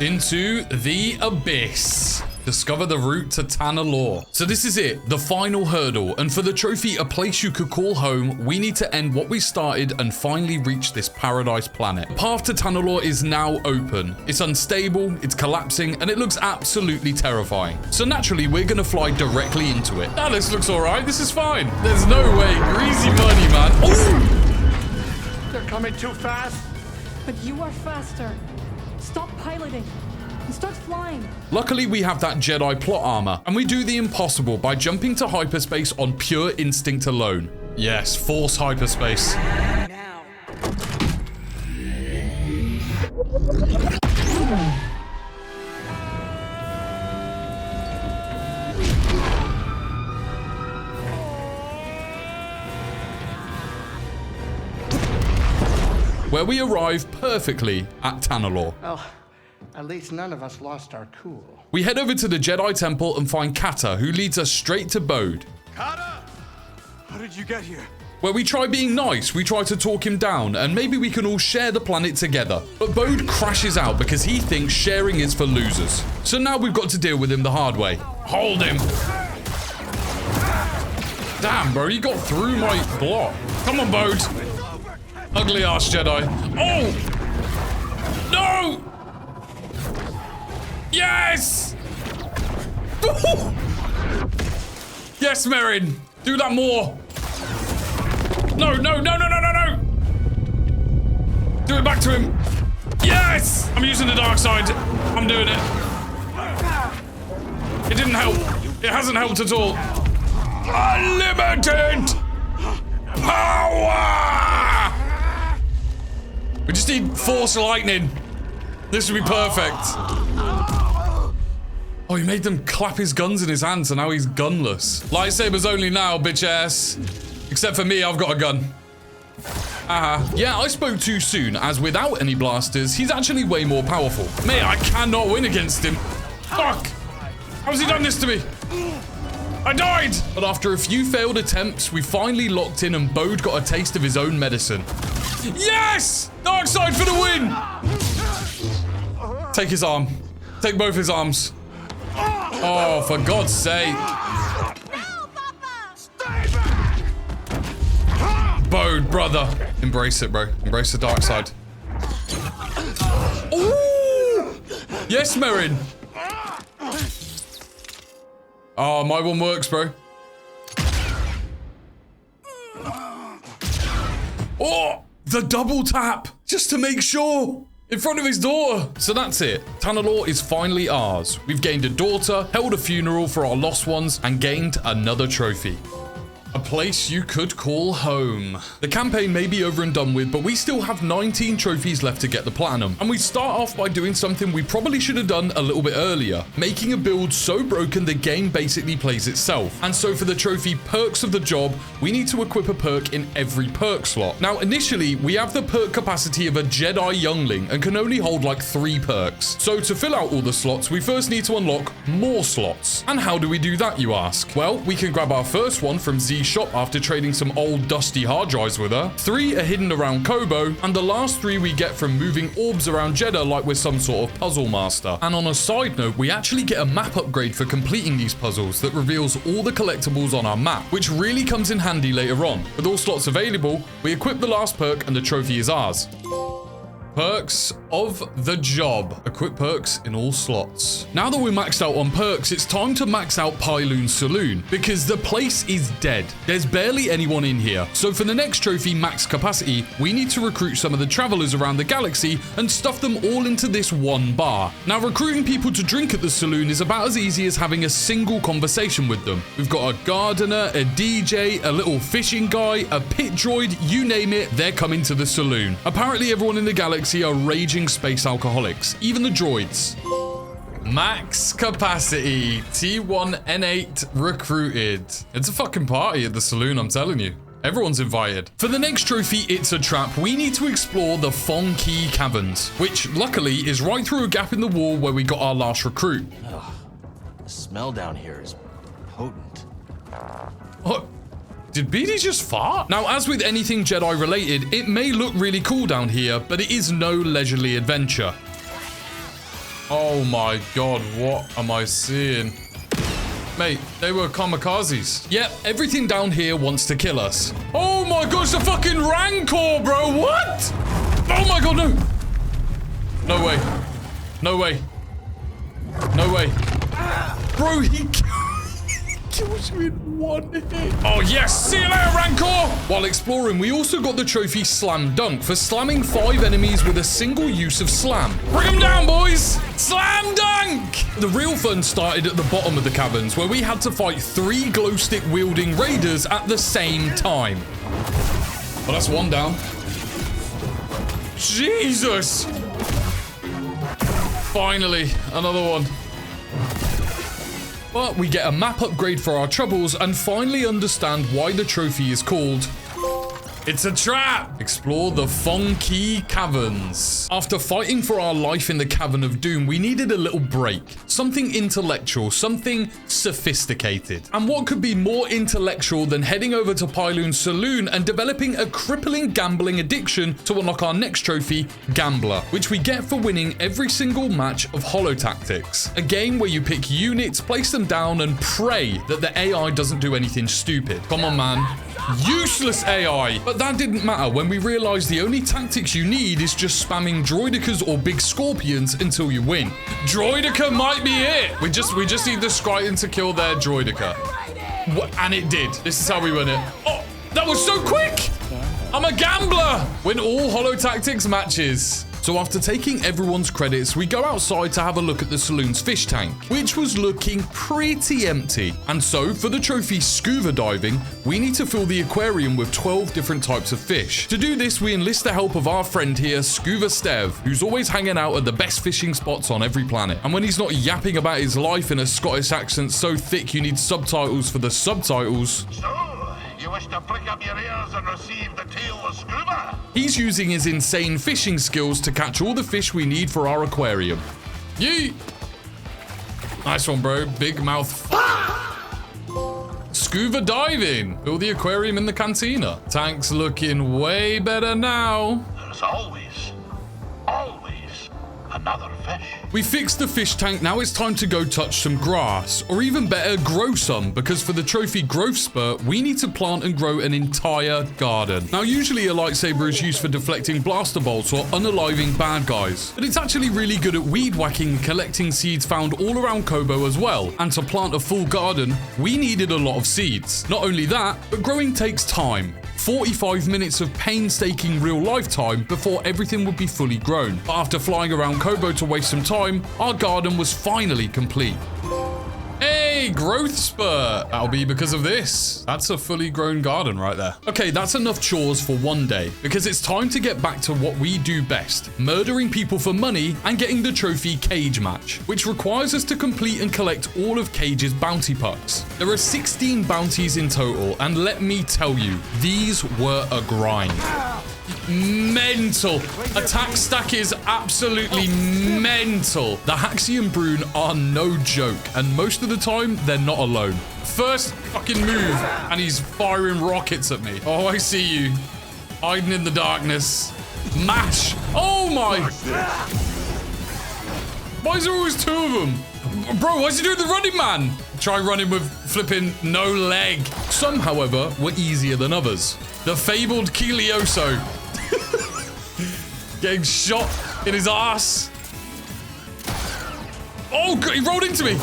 Into the Abyss. Discover the route to Tanalorr. So this is it, the final hurdle. And for the trophy, a place you could call home, we need to end what we started and finally reach this paradise planet. The path to Tanalorr is now open. It's unstable, it's collapsing, and it looks absolutely terrifying. So naturally, we're gonna fly directly into it. Now this looks all right, this is fine. There's no way, greasy money, man. Oh! They're coming too fast. But you are faster. Stop piloting and start flying. Luckily, we have that Jedi plot armor, and we do the impossible by jumping to hyperspace on pure instinct alone. Yes, force hyperspace. Now. Where we arrive perfectly at Tanalorr. Well, at least none of us lost our cool. We head over to the Jedi Temple and find Kata, who leads us straight to Bode. Kata! How did you get here? Where we try being nice, we try to talk him down, and maybe we can all share the planet together. But Bode crashes out because he thinks sharing is for losers. So now we've got to deal with him the hard way. Hold him. Damn, bro, you got through my block. Come on, Bode. Ugly ass Jedi. Oh! No! Yes! Yes, Merrin. Do that more. No, no, no, no, no, no, no! Do it back to him. Yes! I'm using the dark side. I'm doing it. It didn't help. It hasn't helped at all. Unlimited power! We just need force lightning. This would be perfect. Oh, he made them clap his guns in his hands, and now he's gunless. Lightsabers only now, bitch ass. Except for me, I've got a gun. Yeah, I spoke too soon, as without any blasters, he's actually way more powerful. Mate, I cannot win against him. Fuck! How's he done this to me? I died! But after a few failed attempts, we finally locked in and Bode got a taste of his own medicine. Yes! Dark side for the win! Take his arm. Take both his arms. Oh, for God's sake. Bode, brother. Embrace it, bro. Embrace the dark side. Ooh! Yes, Merrin. Oh, my one works, bro. Oh, the double tap. Just to make sure. In front of his daughter. So that's it. Tanalorr is finally ours. We've gained a daughter, held a funeral for our lost ones, and gained another trophy. A place you could call home. The campaign may be over and done with, but we still have 19 trophies left to get the platinum. And we start off by doing something we probably should have done a little bit earlier. Making a build so broken the game basically plays itself. And so for the trophy Perks of the Job, we need to equip a perk in every perk slot. Now initially, we have the perk capacity of a Jedi youngling and can only hold like 3 perks. So to fill out all the slots, we first need to unlock more slots. And how do we do that, you ask? Well, we can grab our first one from Z shop after trading some old dusty hard drives with her. 3 are hidden around Kobo, and the last 3 we get from moving orbs around Jeddah like we're some sort of puzzle master. And on a side note, we actually get a map upgrade for completing these puzzles that reveals all the collectibles on our map, which really comes in handy later on. With all slots available, we equip the last perk and the trophy is ours. Perks of the Job. Equip perks in all slots. Now that we're maxed out on perks, it's time to max out Pyloon's Saloon, because the place is dead. There's barely anyone in here. So for the next trophy, max capacity, we need to recruit some of the travelers around the galaxy and stuff them all into this one bar. Now recruiting people to drink at the saloon is about as easy as having a single conversation with them. We've got a gardener, a DJ, a little fishing guy, a pit droid, you name it, they're coming to the saloon. Apparently everyone in the galaxy are raging space alcoholics, even the droids. Max capacity, T1N8 recruited. It's a fucking party at the saloon, I'm telling you. Everyone's invited. For the next trophy, It's a Trap, we need to explore the Fong Key Caverns, which luckily is right through a gap in the wall where we got our last recruit. Ugh, the smell down here is potent. Oh. Did BD just fart? Now, as with anything Jedi related, it may look really cool down here, but it is no leisurely adventure. Oh my god, what am I seeing? Mate, they were kamikazes. Yep, everything down here wants to kill us. Oh my gosh, the fucking Rancor, bro. What? Oh my god, no. No way. No way. No way. Bro, he kills you in one hit. Oh yes, see you later, Rancor. While exploring, we also got the trophy Slam Dunk for slamming 5 enemies with a single use of slam. Bring them down, boys. Slam Dunk. The real fun started at the bottom of the caverns, where we had to fight 3 glow stick wielding raiders at the same time. Well, that's one down. Jesus. Finally, another one. But we get a map upgrade for our troubles and finally understand why the trophy is called It's a Trap! Explore the Funky Caverns. After fighting for our life in the Cavern of Doom, we needed a little break. Something intellectual, something sophisticated. And what could be more intellectual than heading over to Pyloon's saloon and developing a crippling gambling addiction to unlock our next trophy, Gambler, which we get for winning every single match of Holo Tactics. A game where you pick units, place them down, and pray that the AI doesn't do anything stupid. Come on, man. Useless AI! But that didn't matter when we realized the only tactics you need is just spamming droidicas or big scorpions until you win. Droidica might be it! We just need the Skriton to kill their droidica. And it did. This is how we win it. Oh, that was so quick! I'm a gambler! Win all Holo Tactics matches. So after taking everyone's credits, we go outside to have a look at the saloon's fish tank, which was looking pretty empty. And so for the trophy scuba diving, we need to fill the aquarium with 12 different types of fish. To do this, we enlist the help of our friend here, Scuba Stev, who's always hanging out at the best fishing spots on every planet. And when he's not yapping about his life in a Scottish accent so thick you need subtitles for the subtitles, you wish to prick up your ears and receive the tale of Scuba? He's using his insane fishing skills to catch all the fish we need for our aquarium. Yeet! Nice one, bro. Big mouth. Scuba diving. Fill the aquarium in the cantina. Tank's looking way better now. There's always another fish. We fixed the fish tank, now it's time to go touch some grass, or even better, grow some, because for the trophy growth spurt, we need to plant and grow an entire garden. Now, usually a lightsaber is used for deflecting blaster bolts or unaliving bad guys, but it's actually really good at weed whacking and collecting seeds found all around Kobo as well. And to plant a full garden, we needed a lot of seeds. Not only that, but growing takes time. 45 minutes of painstaking real-life time before everything would be fully grown. But after flying around Kobo to waste some time, our garden was finally complete. Hey, growth spurt! That'll be because of this. That's a fully grown garden right there. Okay, that's enough chores for one day, because it's time to get back to what we do best, murdering people for money and getting the trophy Cage Match, which requires us to complete and collect all of Cage's bounty pucks. There are 16 bounties in total, and let me tell you, these were a grind. Mental. Attack stack is absolutely mental. The Haxion Brood are no joke, and most of the time, they're not alone. First fucking move, and he's firing rockets at me. Oh, I see you. Hiding in the darkness. Mash. Oh my. Why is there always 2 of them? Bro, why's he doing the running man? Try running with flipping no leg. Some, however, were easier than others. The fabled Kilioso. Getting shot in his ass. Oh, God, he rolled into me.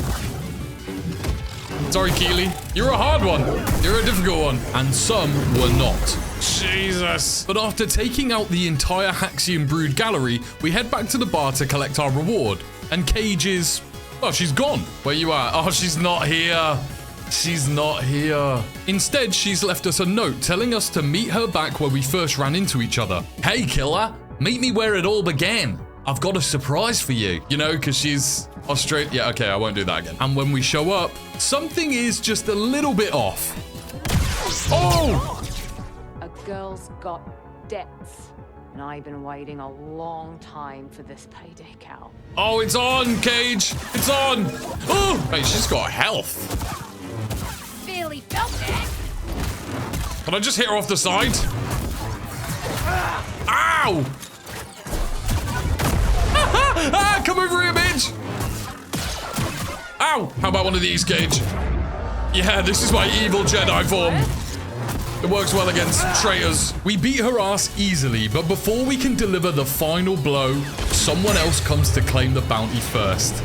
Sorry, Keely. You're a hard one. You're a difficult one. And some were not. Jesus. But after taking out the entire Haxion Brood gallery, we head back to the bar to collect our reward. And Cage is... oh, she's gone. Where you at? Oh, she's not here. She's not here. Instead, she's left us a note telling us to meet her back where we first ran into each other. Hey, killer. Meet me where it all began. I've got a surprise for you. You know, because she's Australian. Yeah, okay, I won't do that again. And when we show up, something is just a little bit off. Oh! A girl's got debts. And I've been waiting a long time for this payday, Cal. Oh, it's on, Cage. It's on. Oh, hey, she's got health. Barely felt that. Can I just hit her off the side? Ow! Come over here, bitch. Ow. How about one of these, Gage? Yeah, this is my evil Jedi form. It works well against traitors. We beat her ass easily, but before we can deliver the final blow, someone else comes to claim the bounty first.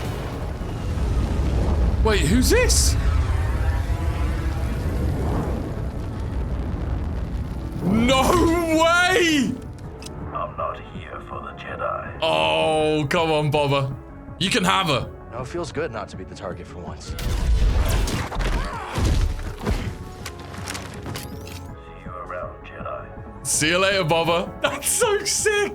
Wait, who's this? No way! I'm not here for the Jedi. Oh, come on, Boba. You can have her. No, it feels good not to be the target for once. See you later, Boba. That's so sick.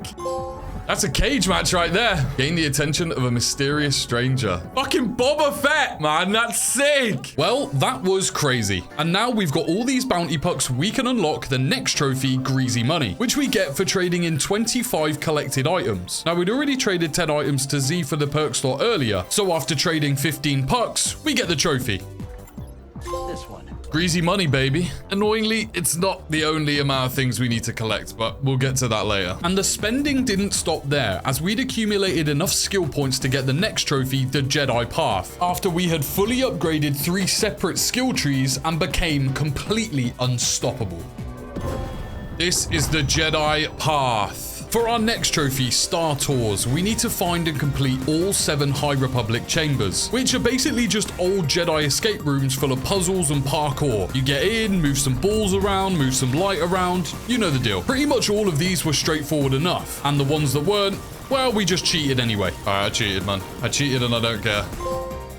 That's a cage match right there. Gain the attention of a mysterious stranger. Fucking Boba Fett, man. That's sick. Well, that was crazy. And now we've got all these bounty pucks, we can unlock the next trophy, Greasy Money, which we get for trading in 25 collected items. Now, we'd already traded 10 items to Z for the perk slot earlier. So after trading 15 pucks, we get the trophy. This one. Greasy money, baby. Annoyingly, it's not the only amount of things we need to collect, but we'll get to that later. And the spending didn't stop there, as we'd accumulated enough skill points to get the next trophy, the Jedi Path, after we had fully upgraded 3 separate skill trees and became completely unstoppable. This is the Jedi Path. For our next trophy, Star Tours, we need to find and complete all 7 High Republic chambers, which are basically just old Jedi escape rooms full of puzzles and parkour. You get in, move some balls around, move some light around, you know the deal. Pretty much all of these were straightforward enough, and the ones that weren't, well, we just cheated anyway. Alright, I cheated, man. I cheated and I don't care.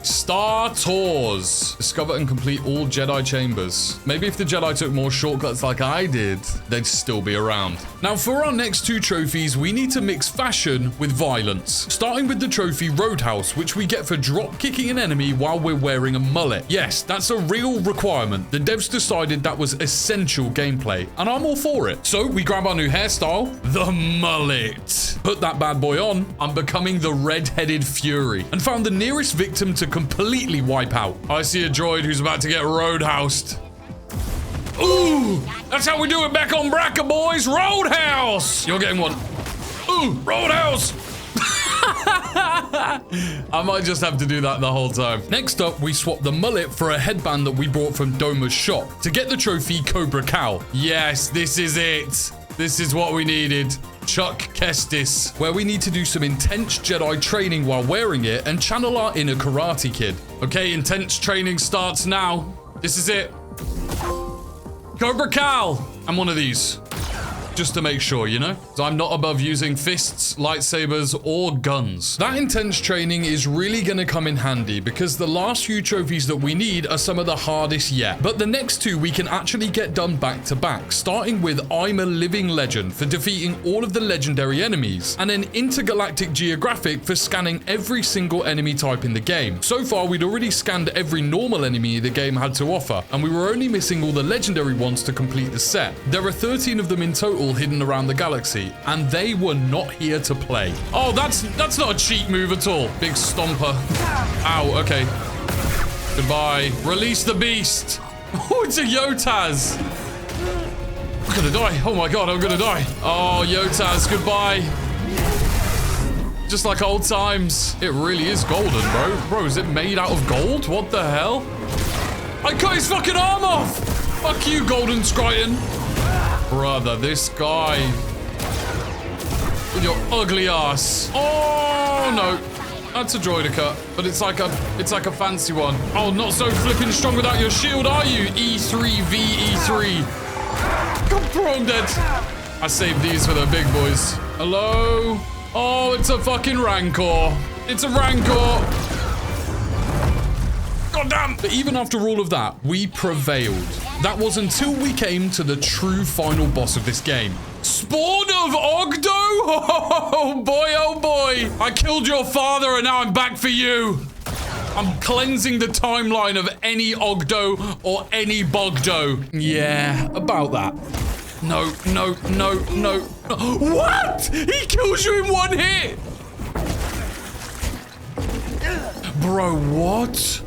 Star Tours. Discover and complete all Jedi chambers. Maybe if the Jedi took more shortcuts like I did, they'd still be around. Now, for our next 2 trophies, we need to mix fashion with violence. Starting with the trophy Roadhouse, which we get for drop kicking an enemy while we're wearing a mullet. Yes, that's a real requirement. The devs decided that was essential gameplay, and I'm all for it. So we grab our new hairstyle, the mullet. Put that bad boy on. I'm becoming the red-headed fury, and found the nearest victim to completely wipe out. I see a droid who's about to get roadhoused. Ooh, that's how we do it back on Braca, boys. Roadhouse. You're getting one. Ooh, roadhouse. I might just have to do that the whole time. Next up, we swap the mullet for a headband that we bought from Doma's shop to get the trophy Cobra Cow. Yes, this is it. This is what we needed. Chuck Kestis, where we need to do some intense Jedi training while wearing it and channel our inner Karate Kid. Okay, intense training starts now. This is it. Cobra Cow. And one of these. Just to make sure, you know? So I'm not above using fists, lightsabers, or guns. That intense training is really gonna come in handy because the last few trophies that we need are some of the hardest yet. But the next 2 we can actually get done back to back, starting with I'm a Living Legend for defeating all of the legendary enemies, and then Intergalactic Geographic for scanning every single enemy type in the game. So far, we'd already scanned every normal enemy the game had to offer, and we were only missing all the legendary ones to complete the set. There are 13 of them in total hidden around the galaxy, and they were not here to play. Oh, that's not a cheat move at all. Big stomper. Ow, okay. Goodbye. Release the beast. Oh, it's a Yotaz. I'm gonna die. Oh my god, I'm gonna die. Oh, Yotaz, goodbye. Just like old times. It really is golden, bro. Bro, is it made out of gold? What the hell? I cut his fucking arm off. Fuck you, Golden Scryton. Brother, this guy with your ugly ass. Oh no, that's a droidica, but it's like a fancy one. Oh, not so flipping strong without your shield, are you? E3VE3. God, bro, I'm dead. I saved these for the big boys. Hello? Oh, it's a fucking Rancor. It's a Rancor. God damn! But even after all of that, we prevailed. That was until we came to the true final boss of this game. Spawn of Ogdo? Oh boy, I killed your father and now I'm back for you. I'm cleansing the timeline of any Ogdo or any Bogdo. Yeah, about that. No. What? He kills you in 1 hit? Bro, what?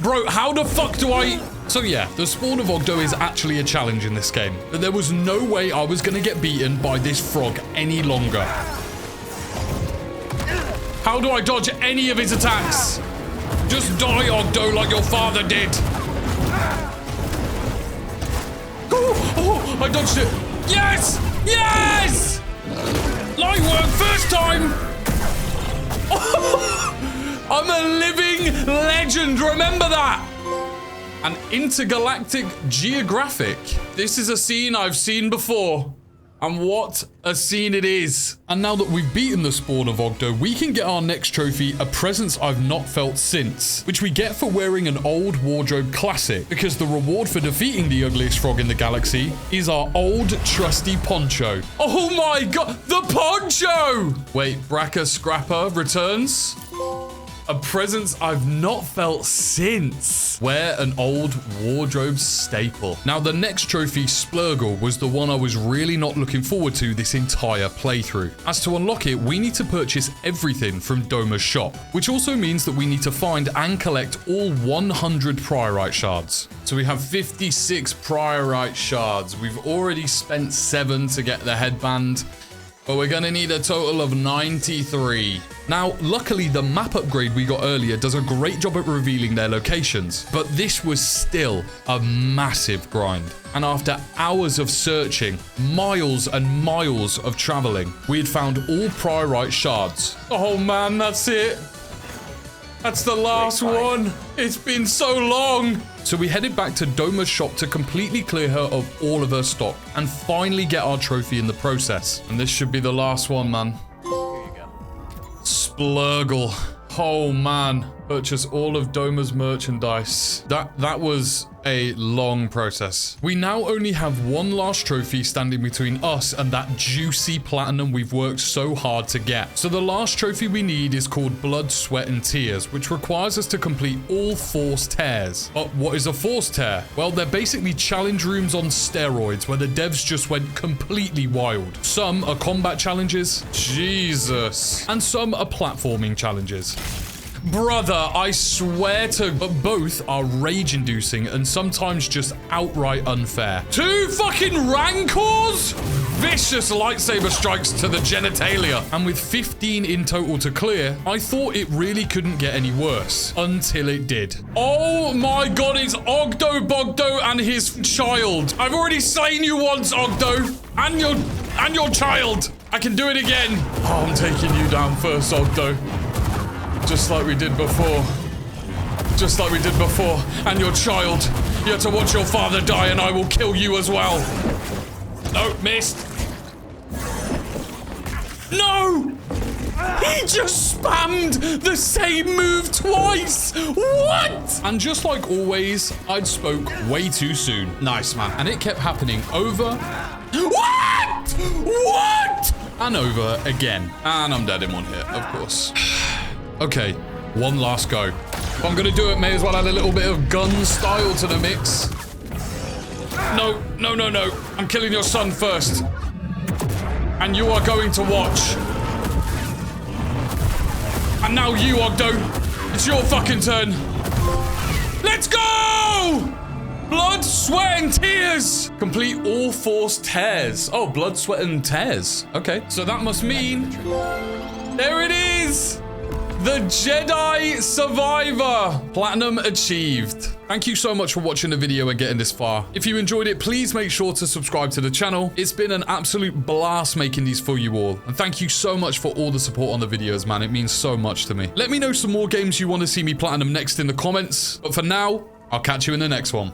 Bro, how the fuck do I... So yeah, the spawn of Ogdo is actually a challenge in this game. But there was no way I was going to get beaten by this frog any longer. How do I dodge any of his attacks? Just die, Ogdo, like your father did. Oh, I dodged it. Yes! Yes! Light work first time. Oh, I'm a living legend. Remember that. An intergalactic geographic. This is a scene I've seen before. And what a scene it is. And now that we've beaten the spawn of Ogdo, we can get our next trophy, a presence I've not felt since, which we get for wearing an old wardrobe classic, because the reward for defeating the ugliest frog in the galaxy is our old trusty poncho. Oh my god, the poncho! Wait, Braca Scrapper returns? A presence I've not felt since. Wear an old wardrobe staple. Now, the next trophy, Splurgle, was the one I was really not looking forward to this entire playthrough. As to unlock it, we need to purchase everything from Doma's shop, which also means that we need to find and collect all 100 priorite shards. So we have 56 priorite shards. We've already spent 7 to get the headband, but we're gonna need a total of 93. Now, luckily, the map upgrade we got earlier does a great job at revealing their locations, but this was still a massive grind. And after hours of searching, miles and miles of traveling, we had found all priorite shards. Oh man, that's it. That's the last one. It's been so long. So we headed back to Doma's shop to completely clear her of all of her stock and finally get our trophy in the process. And this should be the last one, man. Here you go. Splurgle. Oh man. Purchase all of Doma's merchandise. That was a long process. We now only have one last trophy standing between us and that juicy platinum we've worked so hard to get. So the last trophy we need is called Blood, Sweat and Tears, which requires us to complete all Force Tears. But what is a Force Tear? Well, they're basically challenge rooms on steroids where the devs just went completely wild. Some are combat challenges, Jesus, and some are platforming challenges. Brother, I swear to, but both are rage-inducing and sometimes just outright unfair. 2 fucking Rancors? Vicious lightsaber strikes to the genitalia. And with 15 in total to clear, I thought it really couldn't get any worse until it did. Oh my god, it's Ogdo Bogdo and his child. I've already slain you once, Ogdo, and your child. I can do it again. Oh, I'm taking you down first, Ogdo. Just like we did before. Just like we did before. And your child. You have to watch your father die and I will kill you as well. No, missed. No! He just spammed the same move twice! What? And just like always, I'd spoke way too soon. Nice, man. And it kept happening over... What? What? And over again. And I'm dead in one hit, of course. Okay, one last go. If I'm gonna do it, may as well add a little bit of gun style to the mix. No, no, no, no. I'm killing your son first. And you are going to watch. And now you, Ogdo. It's your fucking turn. Let's go! Blood, sweat, and tears. Complete all Force Tears. Oh, blood, sweat, and tears. Okay, so that must mean... There it is! The Jedi Survivor. Platinum achieved. Thank you so much for watching the video and getting this far. If you enjoyed it, please make sure to subscribe to the channel. It's been an absolute blast making these for you all. And thank you so much for all the support on the videos, man. It means so much to me. Let me know some more games you want to see me platinum next in the comments. But for now, I'll catch you in the next one.